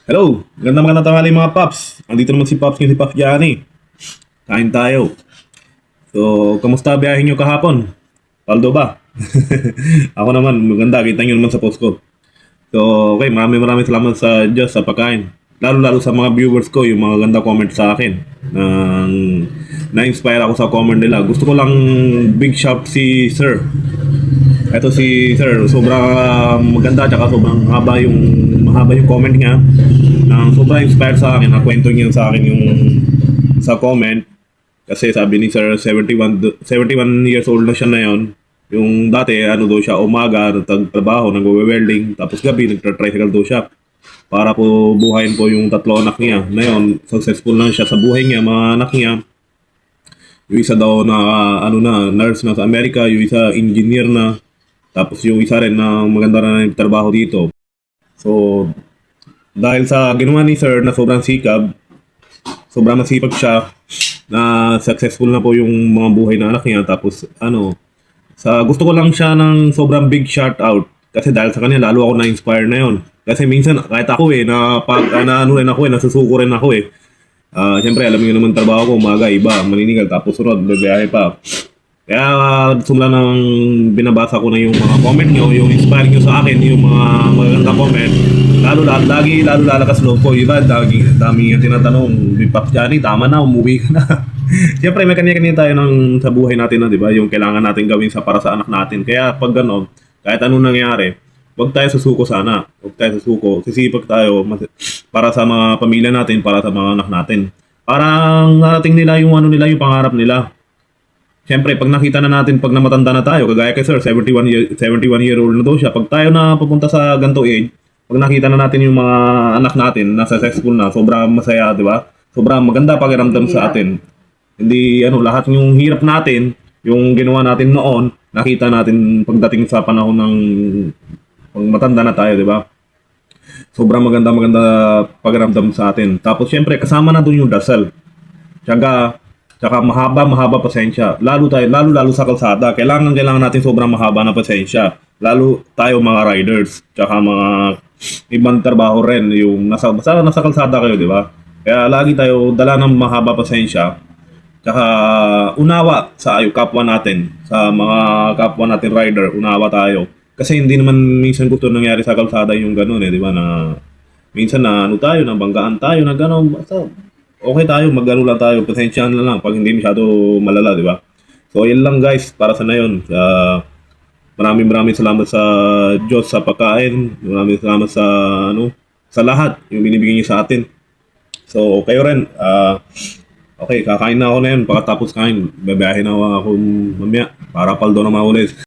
Hello, magandang tanghali mga Paps. Andito naman si Paps, si Paps Johnny. Kain tayo. So, kamusta biyahe nyo kahapon? Paldo ba? Ako naman, maganda. Kita nyo naman sa post ko. So, okay, maraming salamat sa Diyos sa pagkain. Lalo-lalo sa mga viewers ko, yung mga ganda comment sa akin. Na-inspire ako sa comment nila. Gusto ko lang big shout si Sir. Ito si Sir, sobrang maganda tsaka sobrang mahaba yung comment niya. Na sobrang inspired sa akin, nakwento niya sa akin yung sa comment kasi sabi ni Sir 71 years old na siya na yon. Yung dati ano daw siya umaga nagtatrabaho, nagwe-welding, tapos gabi nagtra-tricycle daw siya para po buhayin po yung tatlo anak niya. Ngayon, successful na siya sa buhay niya, mga anak niya. Yung isa daw na ano na nurse na sa Amerika, yung isa engineer na, tapos yung isa rin na maganda na yung trabaho dito. So, dahil sa ginawa ni Sir na sobrang sikap, sobrang masipag siya, na successful na po yung mga buhay na anak niya. Tapos ano, gusto ko lang siya ng sobrang big shout out. Kasi dahil sa kanya, lalo ako na-inspire na yon. Kasi minsan, kahit ako na ano rin ako nasusuko rin ako eh. Siyempre, alam niyo naman trabaho ko, umaga, iba, maninigal, tapos sunod, bibiyahe pa. Kaya simula nang binabasa ko na yung mga comment nyo, yung inspiring nyo sa akin, yung mga magaganda comment, lalo lalakas loob ko. Iba, dami yung tinatanong, Paps Johnny, tama na, umuwi ka na. Siyempre, may kanya-kanya tayo sa buhay natin na, di ba? Yung kailangan natin gawin para sa anak natin. Kaya pag gano'n, kahit anong nangyari, huwag tayo susuko sana. Huwag tayo susuko. Sisipag tayo para sa mga pamilya natin, para sa mga anak natin. Parang narating nila yung ano nila, yung pangarap nila. Siyempre, pag nakita na natin, pag namatanda na tayo, kagaya kay Sir, 71-year-old na daw siya, pag tayo na papunta sa ganito age, pag nakita na natin yung mga anak natin na successful na, sobrang masaya, di ba? Sobrang maganda pakiramdam sa atin. Hindi, lahat yung hirap natin, yung ginawa natin noon, nakita natin pagdating sa panahon ng pag matanda na tayo, di ba? Sobrang maganda pakiramdam sa atin. Tapos, siyempre, kasama na dun yung dasal. Tsaka mahaba pasensya. Lalo sa kalsada. Kailangan natin sobrang mahaba na pasensya. Lalo tayo mga riders. Tsaka mga ibang trabaho rin. Yung basta nasa kalsada kayo, di ba? Kaya lagi tayo dala ng mahaba pasensya. Tsaka unawa sa kapwa natin. Sa mga kapwa natin rider, unawa tayo. Kasi hindi naman minsan gusto nangyari sa kalsada yung gano'n eh, di ba? Na minsan na ano tayo, nabanggaan tayo, na gano'n. Basta okay tayo, mag-ano lang tayo, pasensyahan na lang pag hindi masyado malala, di ba? So, yun lang guys, para sa na yun. Maraming salamat sa Diyos sa pagkain. Maraming salamat sa, sa lahat, yung binibigyan niyo sa atin. So, kayo rin, okay, kakain na ako na yun. Pagkatapos kain, babayahin na ako mamaya para paldo na maulit.